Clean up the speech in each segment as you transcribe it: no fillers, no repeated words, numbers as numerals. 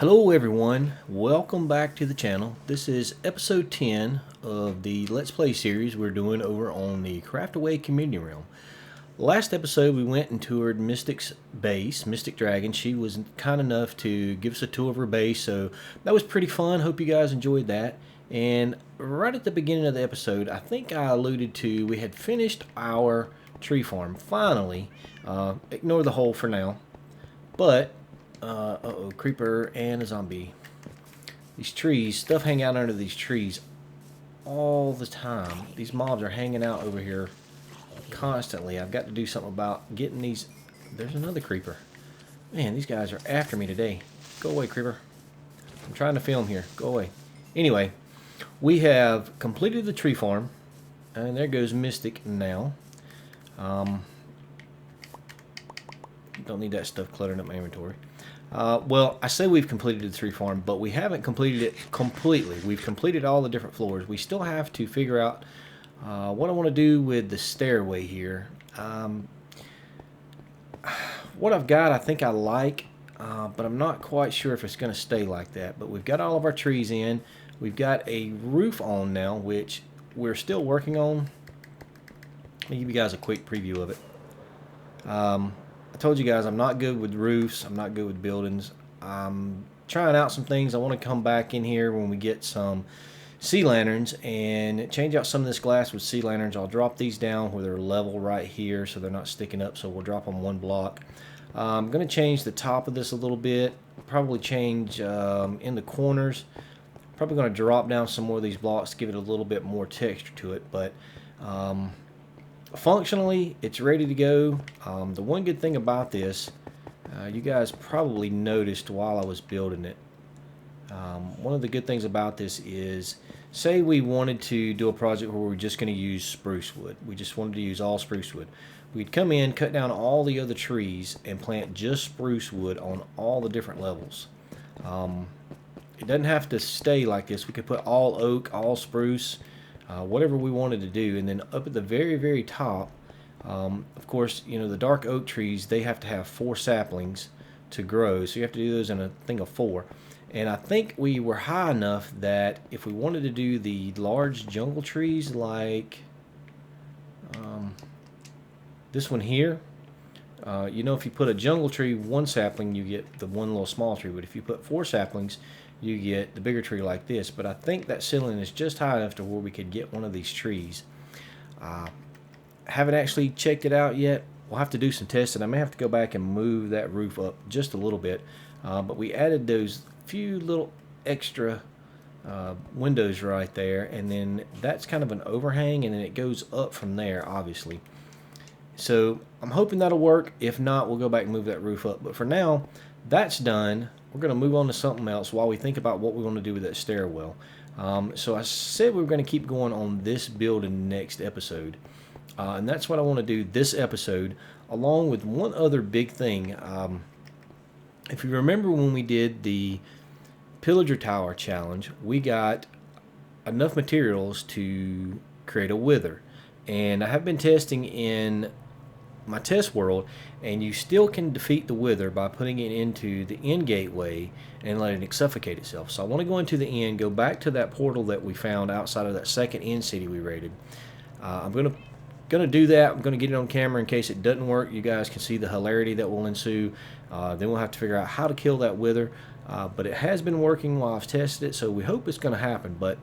Hello everyone, welcome back to the channel. This is episode 10 of the Let's Play series we're doing over on the Craftaway community realm. Last episode we went and toured Mystic's base, Mystic Dragon. She was kind enough to give us a tour of her base, so that was pretty fun. Hope you guys enjoyed that. And right at the beginning of the episode, I think I alluded to we had finished our tree farm, finally. Ignore the hole for now. But uh-oh, creeper and a zombie. These trees, stuff hang out under these trees all the time. These mobs are hanging out over here constantly. I've got to do something about getting these. There's another creeper. Man, these guys are after me today. Go away, creeper. I'm trying to film here. Go away. Anyway, we have completed the tree farm. And there goes Mystic now. Don't need that stuff cluttering up my inventory. Well, I say we've completed the tree farm, but we haven't completed it completely. We've completed all the different floors. We still have to figure out what I want to do with the stairway here. What I've got, I think I like, but I'm not quite sure if it's going to stay like that. But we've got all of our trees in. We've got a roof on now, which we're still working on. Let me give you guys a quick preview of it. I told you guys I'm not good with roofs. I'm not good with buildings. I'm trying out some things. I want to come back in here when we get some sea lanterns and change out some of this glass with sea lanterns. I'll drop these down where they're level right here so they're not sticking up, so we'll drop them one block. I'm going to change the top of this a little bit. Probably change in the corners. Probably going to drop down some more of these blocks to give it a little bit more texture to it, but functionally, it's ready to go. The one good thing about this, you guys probably noticed while I was building it. One of the good things about this is, say we wanted to do a project where we're just going to use spruce wood. We just wanted to use all spruce wood. We'd come in, cut down all the other trees, and plant just spruce wood on all the different levels. It doesn't have to stay like this. We could put all oak, all spruce, whatever we wanted to do. And then up at the very, very top, of course, you know, the dark oak trees, they have to have 4 saplings to grow. So you have to do those in a thing of 4. And I think we were high enough that if we wanted to do the large jungle trees like this one here, you know, if you put a jungle tree, 1 sapling, you get the one little small tree. But if you put 4 saplings, you get the bigger tree like this. But I think that ceiling is just high enough to where we could get one of these trees. Haven't actually checked it out yet. We'll have to do some testing. I may have to go back and move that roof up just a little bit. But we added those few little extra windows right there, and then that's kind of an overhang, and then it goes up from there, obviously. So I'm hoping that'll work. If not, we'll go back and move that roof up. But for now, that's done. We're going to move on to something else while we think about what we want to do with that stairwell. So I said we were going to keep going on this building next episode. And that's what I want to do this episode, along with one other big thing. If you remember when we did the Pillager Tower challenge, we got enough materials to create a wither. And I have been testing in my test world, and you still can defeat the wither by putting it into the end gateway and letting it suffocate itself. So I want to go into the end, go back to that portal that we found outside of that second end city we raided. I'm gonna do that. I'm gonna get it on camera in case it doesn't work. You guys can see the hilarity that will ensue. Then we'll have to figure out how to kill that wither. But it has been working while I've tested it, so we hope it's going to happen. But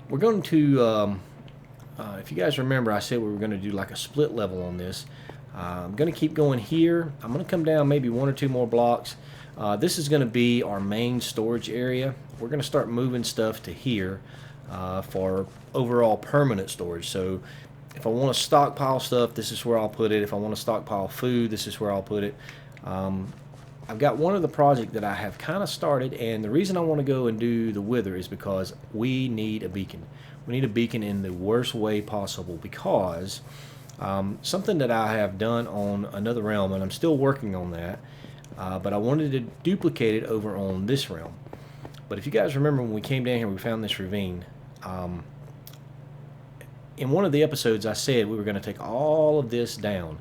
we're going to, if you guys remember, I said we were going to do like a split level on this. I'm going to keep going here. I'm going to come down maybe 1 or 2 more blocks. This is going to be our main storage area. We're going to start moving stuff to here for overall permanent storage. So if I want to stockpile stuff, this is where I'll put it. If I want to stockpile food, this is where I'll put it. I've got one other project that I have kind of started, and the reason I want to go and do the wither is because we need a beacon. We need a beacon in the worst way possible, because something that I have done on another realm, and I'm still working on that, but I wanted to duplicate it over on this realm. But if you guys remember when we came down here, we found this ravine. In one of the episodes, I said we were going to take all of this down.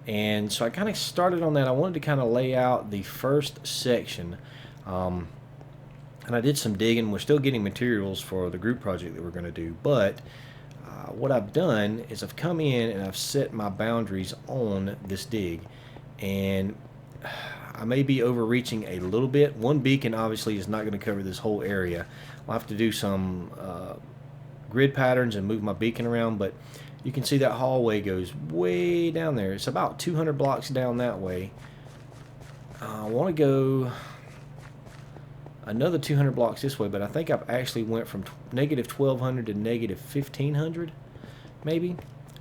And so I kind of started on that. I wanted to kind of lay out the first section and I did some digging. We're still getting materials for the group project that we're going to do, but what I've done is I've come in and I've set my boundaries on this dig, and I may be overreaching a little bit. One beacon obviously is not going to cover this whole area. I'll have to do some grid patterns and move my beacon around, but you can see that hallway goes way down there. It's about 200 blocks down that way. I want to go another 200 blocks this way, but I think I've actually went from negative 1200 to negative 1500 maybe.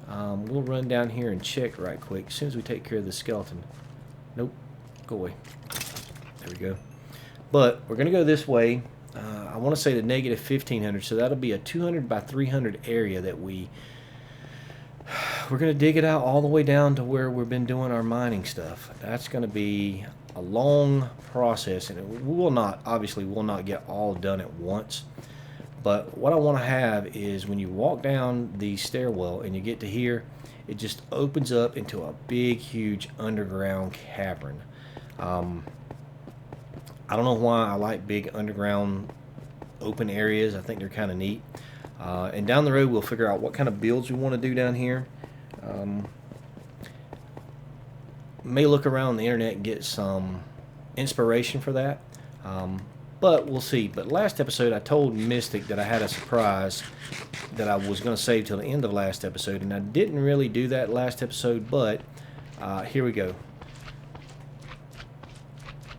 We'll run down here and check right quick as soon as we take care of the skeleton. Nope, go away. There we go. But we're gonna go this way. I want to say to negative 1500, so that'll be a 200 by 300 area that we're gonna dig it out all the way down to where we've been doing our mining stuff. That's gonna be a long process, and it will not, obviously will not get all done at once. But what I want to have is when you walk down the stairwell and you get to here, it just opens up into a big, huge underground cavern. I don't know why I like big underground open areas. I think they're kind of neat. And down the road, we'll figure out what kind of builds we want to do down here. May look around the internet and get some inspiration for that. But we'll see. But last episode I told Mystic that I had a surprise that I was going to save till the end of last episode, and I didn't really do that last episode, but here we go.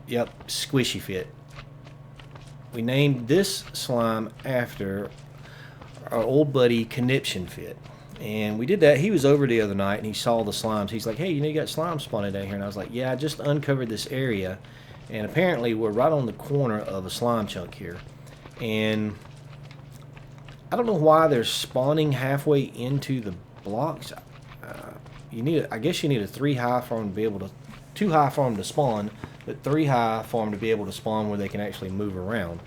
Yep, Squishy Fit. We named this slime after our old buddy Conniption Fit. And we did that. He was over the other night and he saw the slimes. He's like, hey, you know, you got slime spawning down here. And I was like, yeah, I just uncovered this area. And apparently we're right on the corner of a slime chunk here. And I don't know why they're spawning halfway into the blocks. I guess you need a 3 high for them to be able to, 2 high for them to spawn, but 3 high for them to be able to spawn where they can actually move around.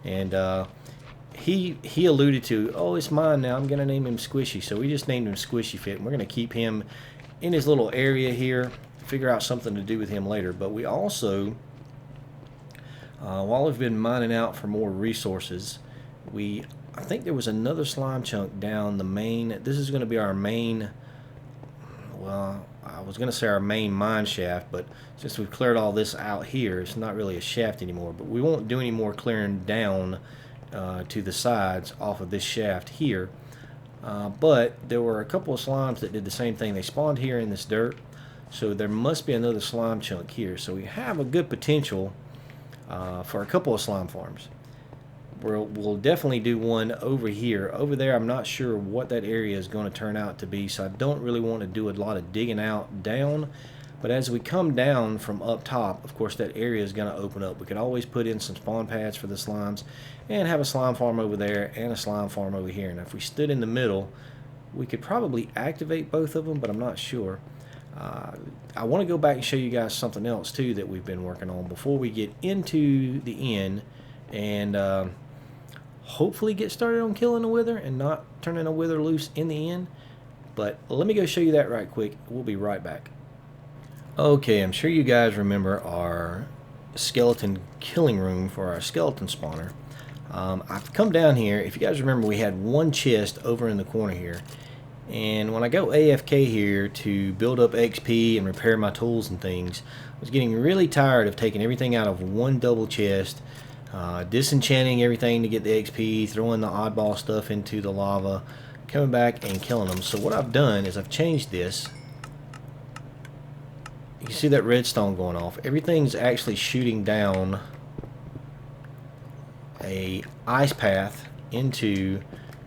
And he alluded to, oh, it's mine now, I'm going to name him Squishy. So we just named him Squishy Fit, and we're going to keep him in his little area here, figure out something to do with him later. But we also, while we've been mining out for more resources, I think there was another slime chunk down the main, this is going to be our main, well, I was going to say our main mine shaft, but since we've cleared all this out here, it's not really a shaft anymore. But we won't do any more clearing down to the sides off of this shaft here. But there were a couple of slimes that did the same thing. They spawned here in this dirt, so there must be another slime chunk here. So we have a good potential for a couple of slime farms. We'll definitely do one over here. Over there, I'm not sure what that area is going to turn out to be, so I don't really want to do a lot of digging out down. But as we come down from up top, of course, that area is going to open up. We could always put in some spawn pads for the slimes and have a slime farm over there and a slime farm over here. And if we stood in the middle, we could probably activate both of them, but I'm not sure. I want to go back and show you guys something else, too, that we've been working on before we get into the end and hopefully get started on killing the wither and not turning a wither loose in the end. But let me go show you that right quick. We'll be right back. Okay, I'm sure you guys remember our skeleton killing room for our skeleton spawner. I've come down here. If you guys remember, we had one chest over in the corner here. And when I go AFK here to build up XP and repair my tools and things, I was getting really tired of taking everything out of one double chest, disenchanting everything to get the XP, throwing the oddball stuff into the lava, coming back and killing them. So what I've done is I've changed this. You see that redstone going off. Everything's actually shooting down a ice path into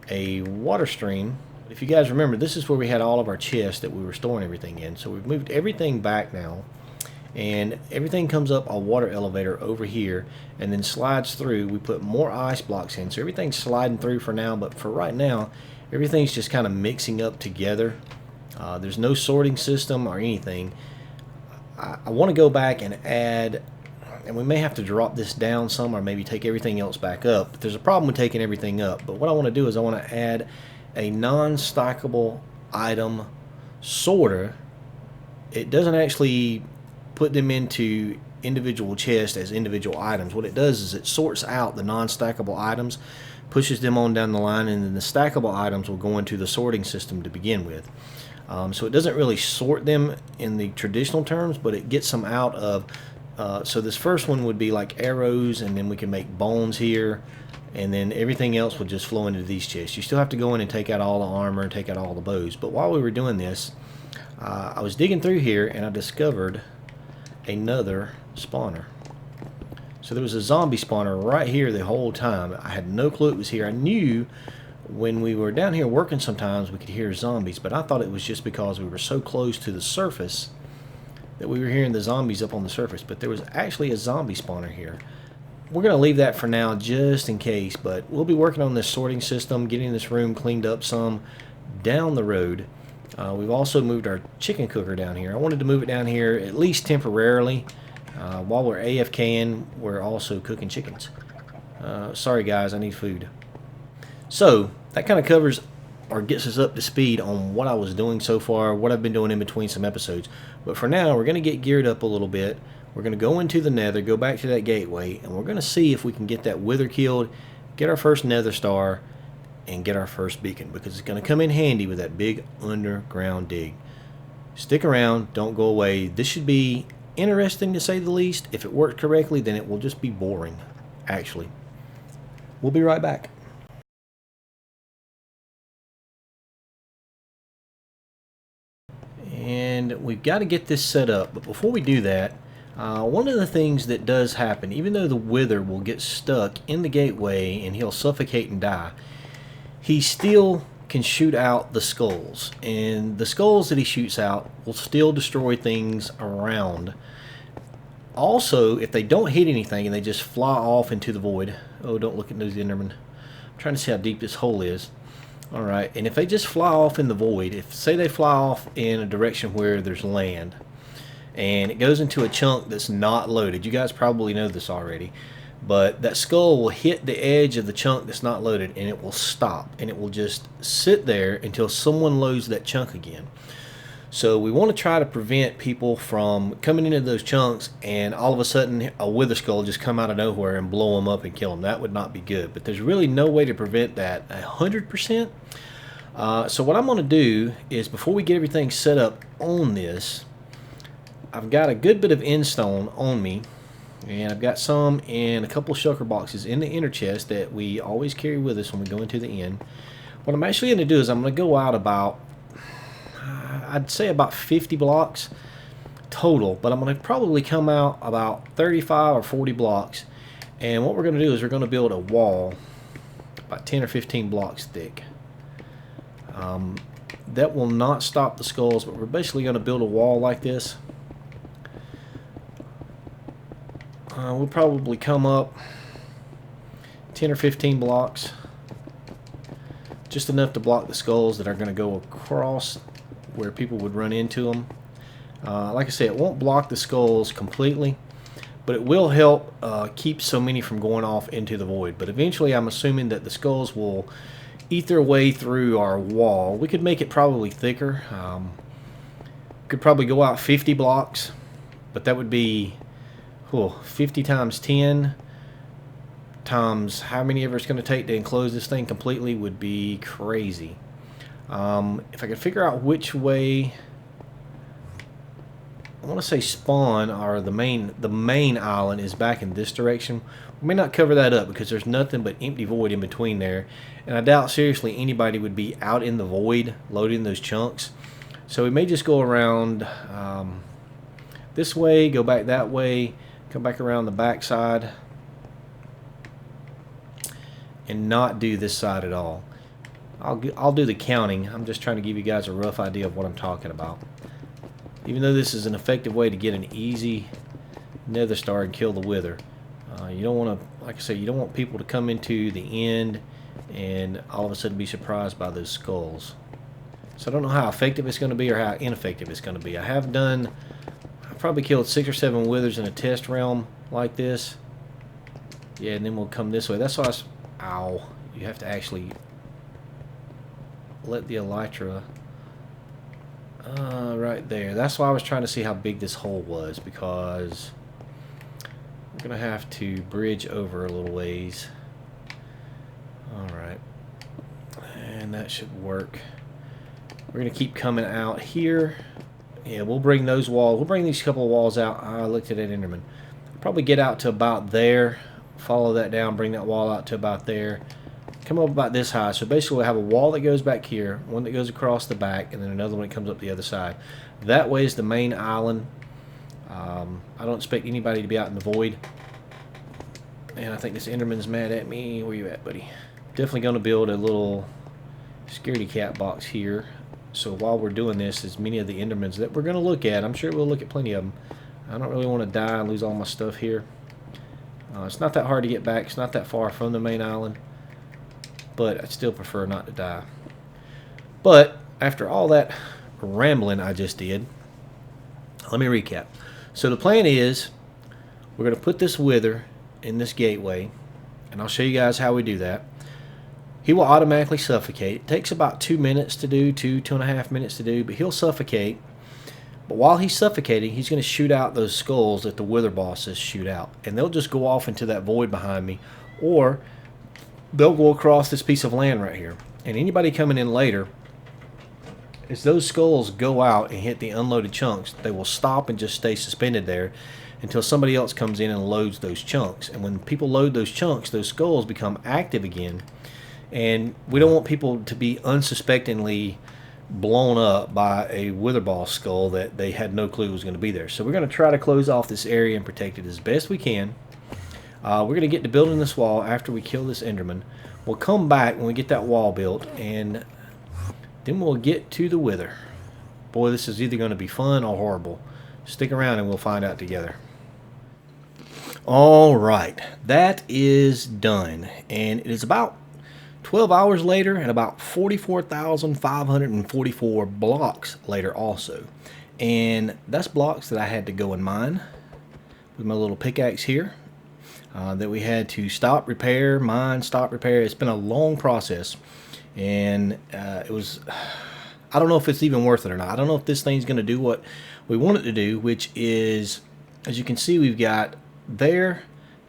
a water stream. If you guys remember, this is where we had all of our chests that we were storing everything in. So we've moved everything back now, and everything comes up a water elevator over here and then slides through. We put more ice blocks in, so everything's sliding through for now, but for right now everything's just kind of mixing up together. There's no sorting system or anything. I want to go back and add, and we may have to drop this down some or maybe take everything else back up, but there's a problem with taking everything up. But what I want to do is I want to add a non-stackable item sorter. It doesn't actually put them into individual chests as individual items. What it does is it sorts out the non-stackable items, pushes them on down the line, and then the stackable items will go into the sorting system to begin with. So it doesn't really sort them in the traditional terms, but it gets them out of, so this first one would be like arrows, and then we can make bones here, and then everything else would just flow into these chests. You still have to go in and take out all the armor and take out all the bows. But while we were doing this, I was digging through here and I discovered another spawner. So there was a zombie spawner right here the whole time. I had no clue it was here. I knew when we were down here working sometimes we could hear zombies, but I thought it was just because we were so close to the surface that we were hearing the zombies up on the surface. But there was actually a zombie spawner here. We're going to leave that for now just in case, but we'll be working on this sorting system, getting this room cleaned up some down the road. We've also moved our chicken cooker down here. I wanted to move it down here at least temporarily. While we're AFKing, we're also cooking chickens. Sorry guys, I need food. So that kind of covers or gets us up to speed on what I was doing so far, what I've been doing in between some episodes. But for now, we're going to get geared up a little bit. We're going to go into the nether, go back to that gateway, and we're going to see if we can get that wither killed, get our first nether star, and get our first beacon, because it's going to come in handy with that big underground dig. Stick around, don't go away. This should be interesting to say the least. If it works correctly, then it will just be boring, actually. We'll be right back. And we've got to get this set up, but before we do that, one of the things that does happen, even though the wither will get stuck in the gateway and he'll suffocate and die, he still can shoot out the skulls, and the skulls that he shoots out will still destroy things around. Also, if they don't hit anything and they just fly off into the void, oh, don't look at those Endermen. I'm trying to see how deep this hole is. Alright, and if they just fly off in the void, if say they fly off in a direction where there's land, and it goes into a chunk that's not loaded, you guys probably know this already, but that skull will hit the edge of the chunk that's not loaded, and it will stop, and it will just sit there until someone loads that chunk again. So we want to try to prevent people from coming into those chunks and all of a sudden a wither skull just come out of nowhere and blow them up and kill them. That would not be good, but there's really no way to prevent that 100%. So what I'm going to do is, before we get everything set up on this, I've got a good bit of endstone on me, and I've got some in a couple of shulker boxes in the inner chest that we always carry with us when we go into the inn. What I'm actually going to do is I'm going to go out about, I'd say about 50 blocks total, but I'm going to probably come out about 35 or 40 blocks, and what we're going to do is we're going to build a wall about 10 or 15 blocks thick. That will not stop the skulls, but we're basically going to build a wall like this. We'll probably come up 10 or 15 blocks, just enough to block the skulls that are going to go across where people would run into them. Like I said, it won't block the skulls completely, but it will help keep so many from going off into the void. But eventually I'm assuming that the skulls will eat their way through our wall. We could make it probably thicker. Could probably go out 50 blocks, but that would be 50 times 10 times how many ever it's going to take to enclose this thing completely would be crazy. If I could figure out which way, I want to say spawn, or the main island is back in this direction. We may not cover that up because there's nothing but empty void in between there, and I doubt seriously anybody would be out in the void loading those chunks. So we may just go around this way, go back that way, come back around the back side, and not do this side at all. I'll do the counting. I'm just trying to give you guys a rough idea of what I'm talking about. Even though this is an effective way to get an easy nether star and kill the wither, you don't want to, like I said, you don't want people to come into the end and all of a sudden be surprised by those skulls. So I don't know how effective it's going to be or how ineffective it's going to be. I've probably killed 6 or 7 withers in a test realm like this. Yeah, and then we'll come this way. That's why ow, you have to actually let the elytra right there. That's why I was trying to see how big this hole was, because We're going to have to bridge over a little ways. Alright. And that should work. We're going to keep coming out here. Yeah, we'll bring those walls. We'll bring these couple of walls out. I looked at that Enderman. Probably get out to about there. Follow that down. Bring that wall out to about there. Come up about this high. So basically we'll have a wall that goes back here, one that goes across the back, and then another one that comes up the other side. That way is the main island. I don't expect anybody to be out in the void. And I think this Enderman's mad at me. Where you at, buddy? Definitely going to build a little security cat box here. So while we're doing this, as many of the Endermans that we're going to look at, I'm sure we'll look at plenty of them. I don't really want to die and lose all my stuff here. It's not that hard to get back. It's not that far from the main island. But I still prefer not to die. But after all that rambling I just did, let me recap. So the plan is we're going to put this wither in this gateway, and I'll show you guys how we do that. He will automatically suffocate. It takes about 2 minutes to do, 2.5 minutes to do, but he'll suffocate. But while he's suffocating, he's going to shoot out those skulls that the wither bosses shoot out, and they'll just go off into that void behind me, or they'll go across this piece of land right here. And anybody coming in later, as those skulls go out and hit the unloaded chunks, they will stop and just stay suspended there until somebody else comes in and loads those chunks. And when people load those chunks, those skulls become active again. And we don't want people to be unsuspectingly blown up by a wither boss skull that they had no clue was going to be there. So we're going to try to close off this area and protect it as best we can. We're going to get to building this wall after we kill this Enderman. We'll come back when we get that wall built, and then we'll get to the wither. Boy, this is either going to be fun or horrible. Stick around and we'll find out together. Alright, that is done. And it is about 12 hours later and about 44,544 blocks later also. And that's blocks that I had to go and mine with my little pickaxe here. That we had to stop, repair, mine, stop, repair. It's been a long process. And it was, I don't know if it's even worth it or not. I don't know if this thing's going to do what we want it to do, which is, as you can see, we've got there,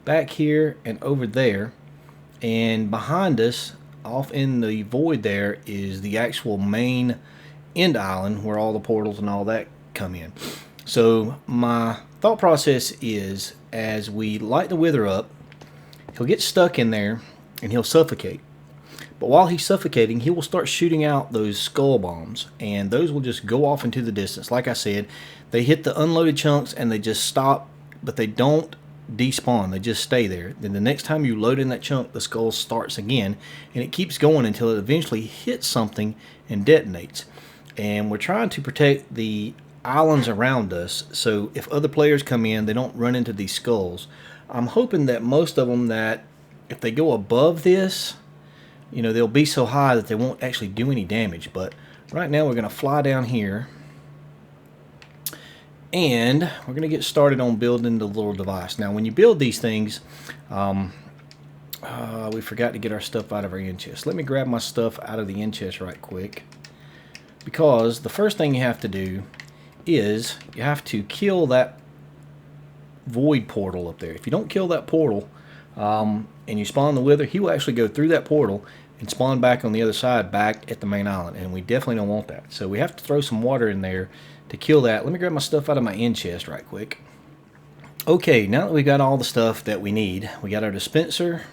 back here, and over there. And behind us, off in the void there, is the actual main end island where all the portals and all that come in. So my thought process is, as we light the wither up, he'll get stuck in there and he'll suffocate. But while he's suffocating, he will start shooting out those skull bombs, and those will just go off into the distance. Like I said, they hit the unloaded chunks and they just stop, but they don't despawn. They just stay there. Then the next time you load in that chunk, the skull starts again, and it keeps going until it eventually hits something and detonates. And we're trying to protect the islands around us, so if other players come in, they don't run into these skulls. I'm hoping that most of them, that if they go above this, you know, they'll be so high that they won't actually do any damage. But right now we're going to fly down here, and we're going to get started on building the little device. Now when you build these things, we forgot to get our stuff out of our end chest. Let me grab my stuff out of the end chest right quick, because the first thing you have to do is you have to kill that void portal up there. If you don't kill that portal, and you spawn the wither, he will actually go through that portal and spawn back on the other side, back at the main island, and we definitely don't want that. So we have to throw some water in there to kill that. Let me grab my stuff out of my end chest right quick. Okay, now that we've got all the stuff that we need, we got our dispenser,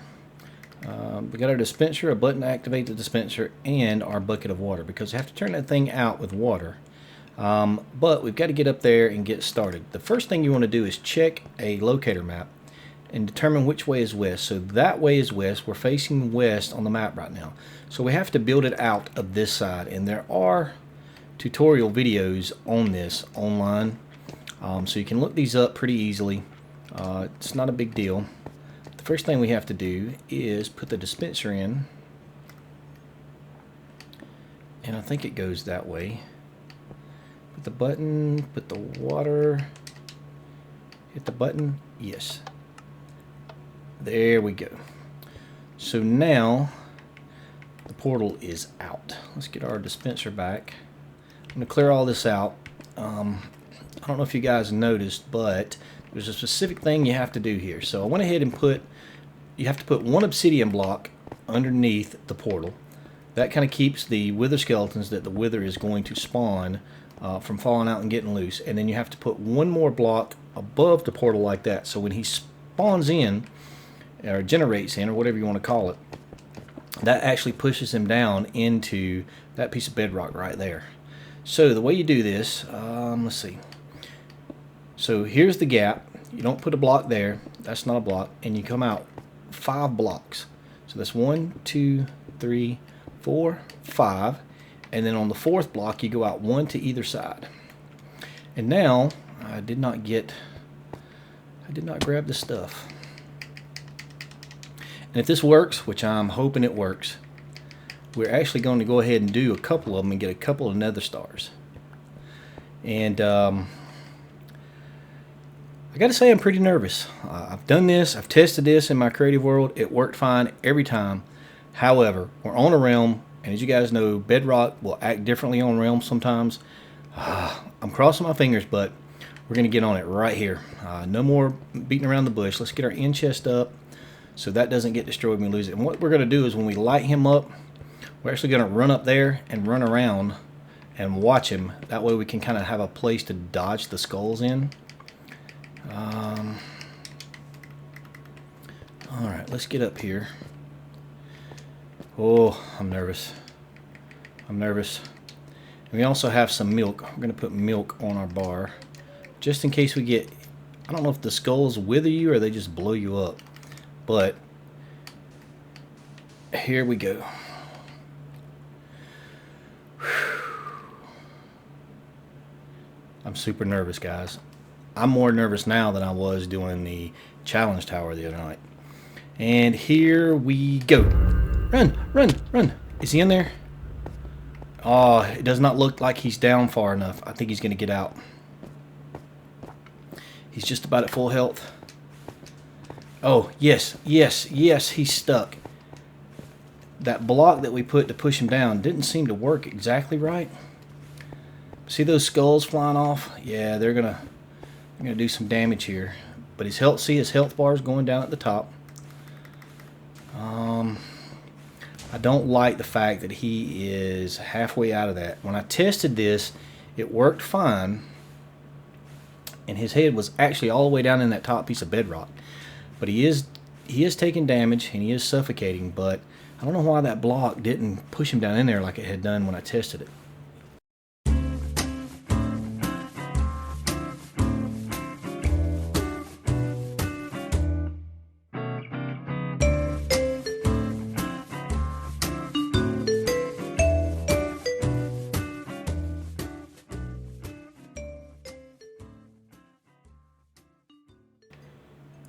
a button to activate the dispenser, and our bucket of water, because we have to turn that thing out with water. But we've got to get up there and get started. The first thing you want to do is check a locator map and determine which way is west. So that way is west. We're facing west on the map right now. So we have to build it out of this side, and there are tutorial videos on this online, so you can look these up pretty easily. It's not a big deal. The first thing we have to do is put the dispenser in, and I think it goes that way. Put the button, put the water, hit the button, yes. There we go. So now the portal is out. Let's get our dispenser back. I'm going to clear all this out. I don't know if you guys noticed, but there's a specific thing you have to do here. So I went ahead and you have to put one obsidian block underneath the portal. That kind of keeps the wither skeletons that the wither is going to spawn from falling out and getting loose. And then you have to put one more block above the portal like that. So when he spawns in, or generates in, or whatever you want to call it, that actually pushes him down into that piece of bedrock right there. So the way you do this, let's see. So here's the gap. You don't put a block there. That's not a block. And you come out 5 blocks. So that's 1, 2, 3, 4, 5. And then on the 4th block, you go out 1 to either side. And now, I did not grab the stuff. And if this works, which I'm hoping it works, we're actually going to go ahead and do a couple of them and get a couple of nether stars. And I got to say, I'm pretty nervous. I've done this. I've tested this in my creative world. It worked fine every time. However, we're on a realm, and as you guys know, bedrock will act differently on realms sometimes. I'm crossing my fingers, but we're going to get on it right here. No more beating around the bush. Let's get our end chest up so that doesn't get destroyed when we lose it. And what we're going to do is when we light him up, we're actually going to run up there and run around and watch him. That way we can kind of have a place to dodge the skulls in. Alright, let's get up here. Oh, I'm nervous. I'm nervous. And we also have some milk. We're going to put milk on our bar, just in case we get... I don't know if the skulls wither you or they just blow you up. But here we go. I'm super nervous, guys. I'm more nervous now than I was doing the challenge tower the other night. And here we go. Run, run, run. Is he in there? Oh, it does not look like he's down far enough. I think he's going to get out. He's just about at full health. Oh, yes, yes, yes, he's stuck. That block that we put to push him down didn't seem to work exactly right. See those skulls flying off? Yeah, they're gonna do some damage here. But his health, see his health bar is going down at the top. I don't like the fact that he is halfway out of that. When I tested this, it worked fine. And his head was actually all the way down in that top piece of bedrock. But he is taking damage and he is suffocating, but I don't know why that block didn't push him down in there like it had done when I tested it.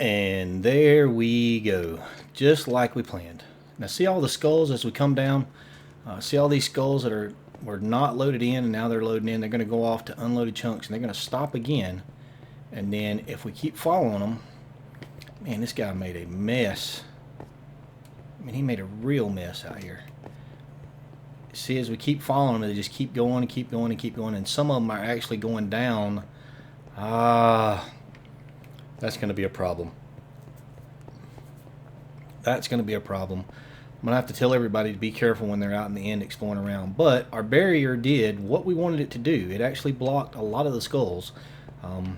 And there we go, just like we planned. Now see all the skulls as we come down? See all these skulls that were not loaded in and now they're loading in. They're going to go off to unloaded chunks and they're going to stop again. And then if we keep following them, man, this guy made a mess. I mean, he made a real mess out here. See, as we keep following them, they just keep going and keep going and keep going. And some of them are actually going down. That's going to be a problem. That's going to be a problem. I'm going to have to tell everybody to be careful when they're out in the end exploring around. But our barrier did what we wanted it to do. It actually blocked a lot of the skulls. I'm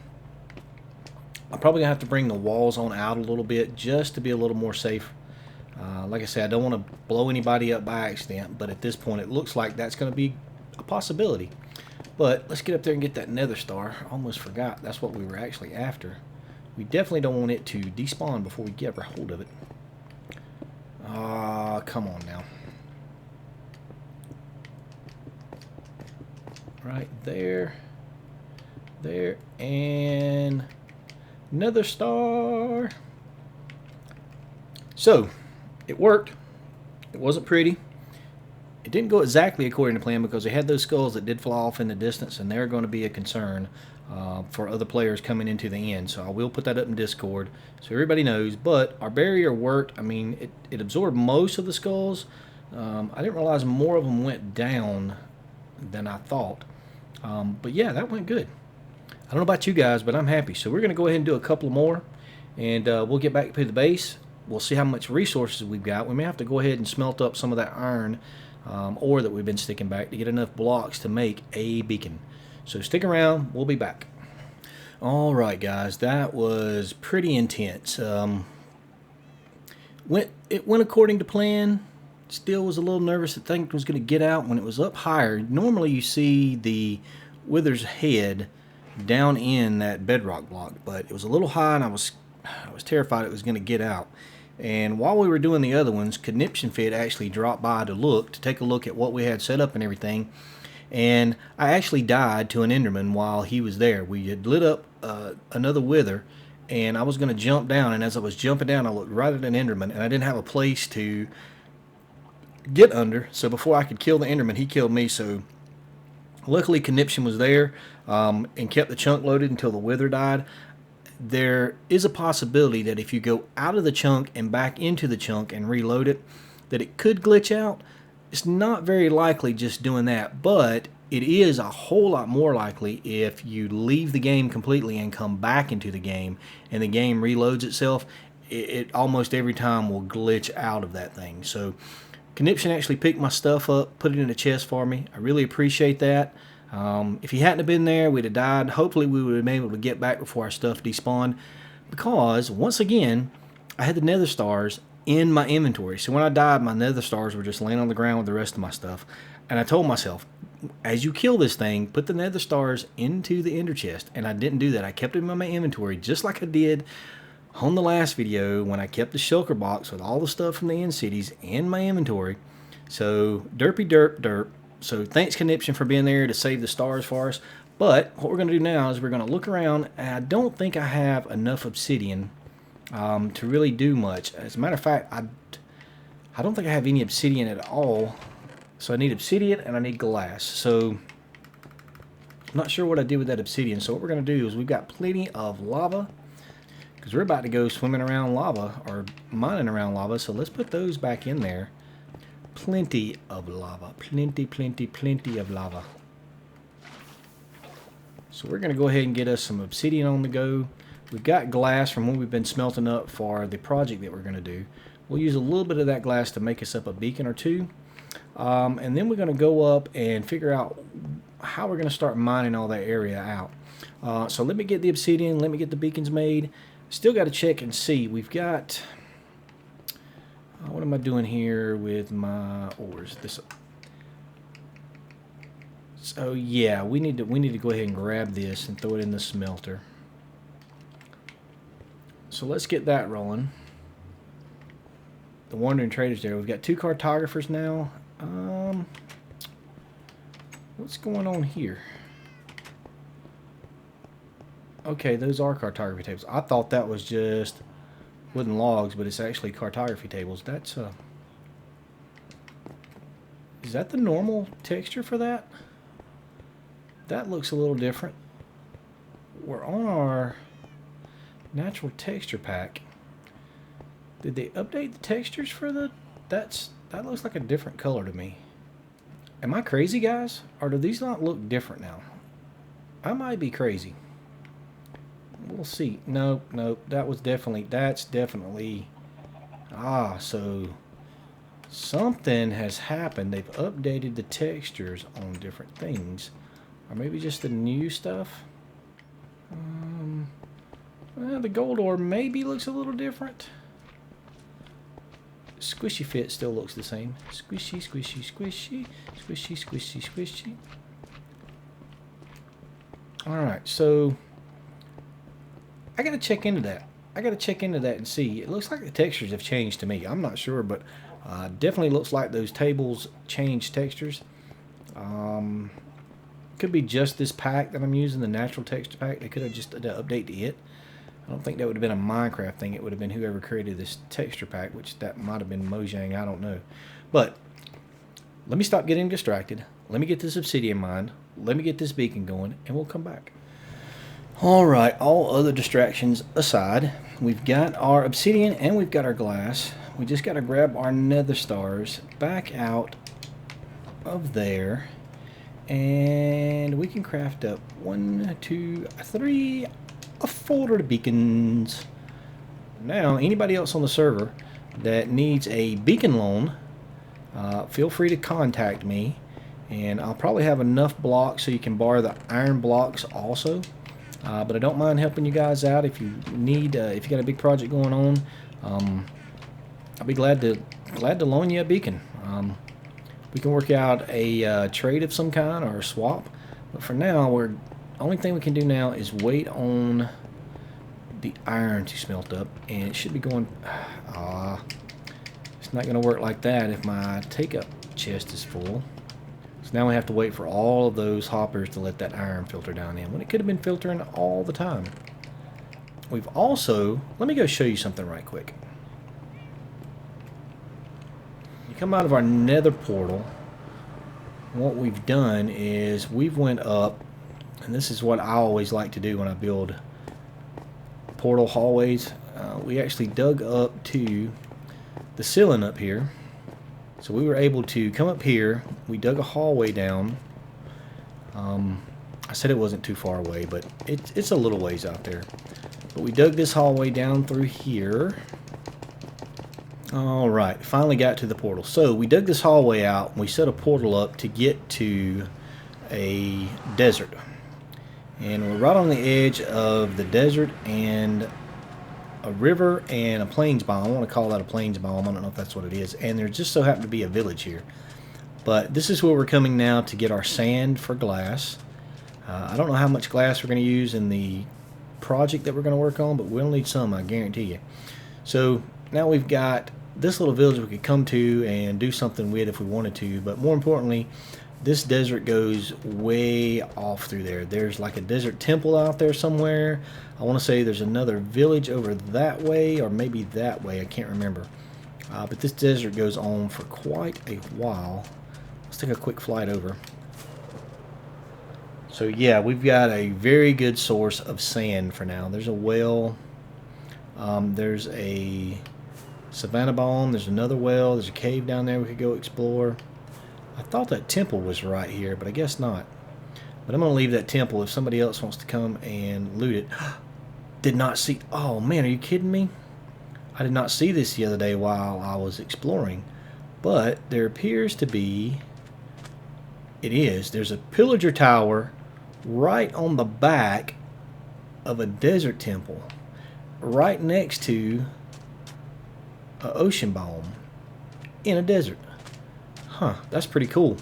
probably going to have to bring the walls on out a little bit just to be a little more safe. Like I said, I don't want to blow anybody up by accident. But at this point, it looks like that's going to be a possibility. But let's get up there and get that nether star. I almost forgot. That's what we were actually after. We definitely don't want it to despawn before we get a hold of it. Come on now. Right there. There. And another star. So, it worked. It wasn't pretty. It didn't go exactly according to plan because they had those skulls that did fly off in the distance, and they're going to be a concern for other players coming into the end. So I will put that up in Discord so everybody knows. But our barrier worked. I mean, it absorbed most of the skulls. I didn't realize more of them went down than I thought. But yeah, that went good. I don't know about you guys, but I'm happy. So we're going to go ahead and do a couple more, and we'll get back to the base. We'll see how much resources we've got. We may have to go ahead and smelt up some of that iron ore that we've been sticking back to get enough blocks to make a beacon. So stick around. We'll be back. All right, guys. That was pretty intense. It went according to plan. Still was a little nervous that thing was going to get out when it was up higher. Normally you see the wither's head down in that bedrock block, but it was a little high, and I was terrified it was going to get out. And while we were doing the other ones, Conniption Fit actually dropped by to take a look at what we had set up and everything. And I actually died to an Enderman while he was there. We had lit up another wither, and I was going to jump down, and as I was jumping down, I looked right at an Enderman, and I didn't have a place to get under. So before I could kill the Enderman, he killed me. So luckily Conniption was there and kept the chunk loaded until the wither died. There is a possibility that if you go out of the chunk and back into the chunk and reload it, that it could glitch out. It's not very likely just doing that, but it is a whole lot more likely if you leave the game completely and come back into the game and the game reloads itself. It almost every time will glitch out of that thing. So Conniption actually picked my stuff up, put it in a chest for me. I really appreciate that. If he hadn't have been there, we'd have died. Hopefully we would have been able to get back before our stuff despawned, because once again I had the nether stars in my inventory. So when I died, my nether stars were just laying on the ground with the rest of my stuff, and I told myself, as you kill this thing, put the nether stars into the ender chest, and I didn't do that. I kept them in my inventory just like I did on the last video when I kept the shulker box with all the stuff from the end cities in my inventory. So derpy derp derp. So thanks Conniption for being there to save the stars for us. But what we're going to do now is we're going to look around, and I don't think I have enough obsidian to really do much. As a matter of fact, I don't think I have any obsidian at all. So I need obsidian and I need glass. So I'm not sure what I did with that obsidian. So what we're going to do is we've got plenty of lava, because we're about to go swimming around lava or mining around lava. So let's put those back in there. Plenty of lava. Plenty of lava. So we're going to go ahead and get us some obsidian on the go. We've got glass from what we've been smelting up for the project that we're going to do. We'll use a little bit of that glass to make us up a beacon or two. And then we're going to go up and figure out how we're going to start mining all that area out. So let me get the obsidian. Let me get the beacons made. Still got to check and see. We've got... what am I doing here with my ores? So yeah, we need to go ahead and grab this and throw it in the smelter. So let's get that rolling. The wandering traders there. We've got 2 cartographers now. What's going on here? Okay, those are cartography tables. I thought that was just wooden logs, but it's actually cartography tables. That's is that the normal texture for that? That looks a little different. We're on our natural texture pack. Did they update the textures for the... that looks like a different color to me. Am I crazy, guys? Or do these not look different now? I might be crazy. We'll see. Nope. That's definitely... so something has happened. They've updated the textures on different things. Or maybe just the new stuff. Well, the gold ore maybe looks a little different. Squishy Fit still looks the same. Squishy, squishy, squishy, squishy, squishy, squishy. Alright, so I gotta check into that. And see. It looks like the textures have changed to me. I'm not sure, but definitely looks like those tables changed textures. Could be just this pack that I'm using, the natural texture pack. They could have just updated it. I don't think that would have been a Minecraft thing. It would have been whoever created this texture pack, which that might have been Mojang. I don't know. But let me stop getting distracted. Let me get this obsidian mined. Let me get this beacon going, and we'll come back. Alright, all other distractions aside, we've got our obsidian and we've got our glass. We just got to grab our nether stars back out of there. And we can craft up 1, 2, 3, 4 beacons. Now, anybody else on the server that needs a beacon loan, feel free to contact me, and I'll probably have enough blocks so you can borrow the iron blocks also. But I don't mind helping you guys out if you need, if you got a big project going on. I'll be glad to loan you a beacon. We can work out a trade of some kind or a swap, but for now, only thing we can do now is wait on the iron to smelt up, and it should be going. It's not going to work like that if my take-up chest is full. So now we have to wait for all of those hoppers to let that iron filter down in, when it could have been filtering all the time. We've also, let me go show you something right quick. You come out of our nether portal, what we've done is we've went up, and this is what I always like to do when I build portal hallways. We actually dug up to the ceiling up here. So we were able to come up here. We dug a hallway down. I said it wasn't too far away, but it's a little ways out there. But we dug this hallway down through here. Alright, finally got to the portal. So we dug this hallway out, and we set a portal up to get to a desert. And we're right on the edge of the desert and a river and a plains biome. I want to call that a plains biome. I don't know if that's what it is. And there just so happened to be a village here. But this is where we're coming now to get our sand for glass. I don't know how much glass we're going to use in the project that we're going to work on, but we'll need some, I guarantee you. So now we've got this little village we could come to and do something with if we wanted to. But more importantly, this desert goes way off through there. There's like a desert temple out there somewhere. I want to say there's another village over that way, or maybe that way. I can't remember. But this desert goes on for quite a while. Let's take a quick flight over. So yeah, we've got a very good source of sand for now. There's a well. There's a savanna biome. There's another well. There's a cave down there we could go explore. I thought that temple was right here, but I guess not. But I'm going to leave that temple if somebody else wants to come and loot it. Did not see... Oh, man, are you kidding me? I did not see this the other day while I was exploring. But there appears to be... It is. There's a pillager tower right on the back of a desert temple. Right next to an ocean biome in a desert. Huh, that's pretty cool.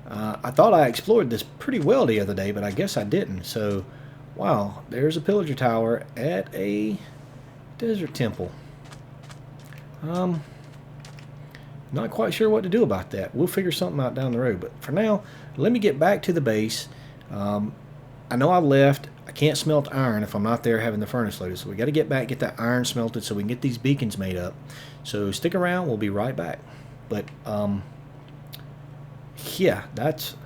I thought I explored this pretty well the other day, but I guess I didn't. So, wow, there's a pillager tower at a desert temple. Not quite sure what to do about that. We'll figure something out down the road. But for now, let me get back to the base. I know I left. I can't smelt iron if I'm not there having the furnace loaded. So we got to get back, get that iron smelted so we can get these beacons made up. So stick around. We'll be right back. But, yeah, that's...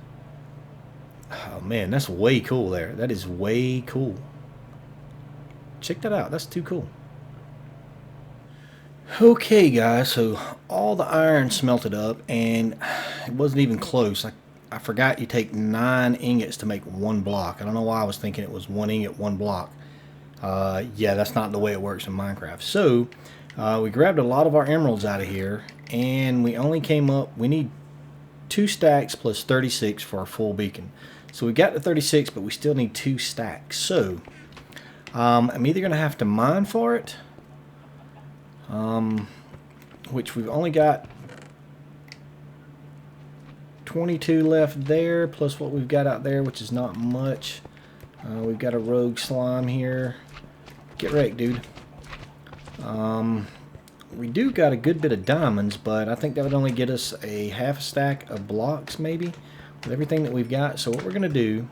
Oh, man, that's way cool there. That is way cool. Check that out. That's too cool. Okay, guys, so all the iron smelted up, and it wasn't even close. I forgot you take 9 ingots to make 1 block. I don't know why I was thinking it was 1 ingot, 1 block. Yeah, that's not the way it works in Minecraft. So, we grabbed a lot of our emeralds out of here, and we only came up... We need 2 stacks plus 36 for our full beacon. So we got to 36, but we still need 2 stacks. So, I'm either going to have to mine for it, which we've only got 22 left there, plus what we've got out there, which is not much. We've got a rogue slime here. Get wrecked, dude. We do got a good bit of diamonds, but I think that would only get us a half stack of blocks, maybe, with everything that we've got. So what we're going to do,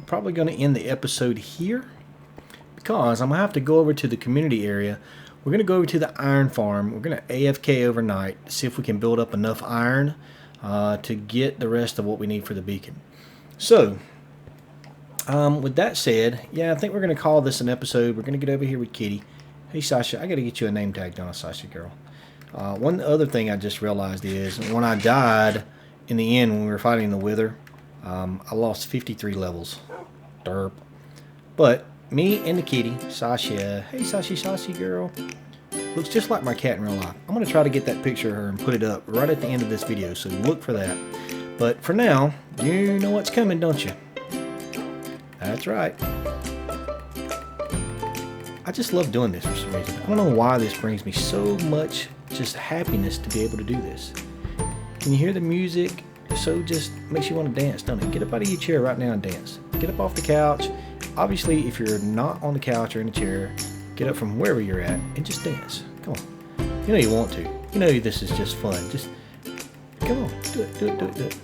probably going to end the episode here, because I'm going to have to go over to the community area. We're going to go over to the iron farm. We're going to AFK overnight, see if we can build up enough iron to get the rest of what we need for the beacon. So, with that said, yeah, I think we're going to call this an episode. We're going to get over here with Kitty. Hey, Sasha, I got to get you a name tag, don't I, Sasha girl? One other thing I just realized is when I died in the end when we were fighting the Wither, I lost 53 levels. Derp. But me and the kitty, Sasha, hey Sashi girl, looks just like my cat in real life. I'm going to try to get that picture of her and put it up right at the end of this video, so look for that. But for now, you know what's coming, don't you? That's right. I just love doing this for some reason. I don't know why this brings me so much just happiness to be able to do this. Can you hear the music? So just makes you want to dance, don't it? Get up out of your chair right now and dance. Get up off the couch. Obviously, if you're not on the couch or in a chair, get up from wherever you're at and just dance. Come on. You know you want to. You know this is just fun. Just come on. Do it, do it, do it, do it.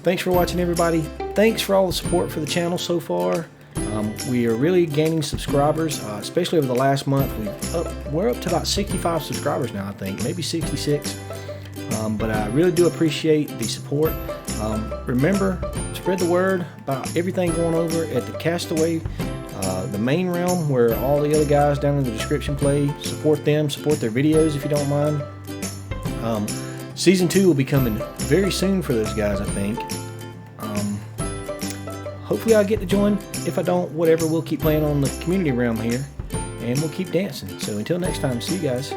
Thanks for watching, everybody. Thanks for all the support for the channel so far. We are really gaining subscribers, especially over the last month. We're up to about 65 subscribers now, I think, maybe 66. But I really do appreciate the support. Remember, spread the word about everything going over at the Castaway, the main realm where all the other guys down in the description play. Support them, support their videos if you don't mind. Season 2 will be coming very soon for those guys, I think. Hopefully I'll get to join. If I don't, whatever, we'll keep playing on the community realm here, and we'll keep dancing. So until next time, see you guys.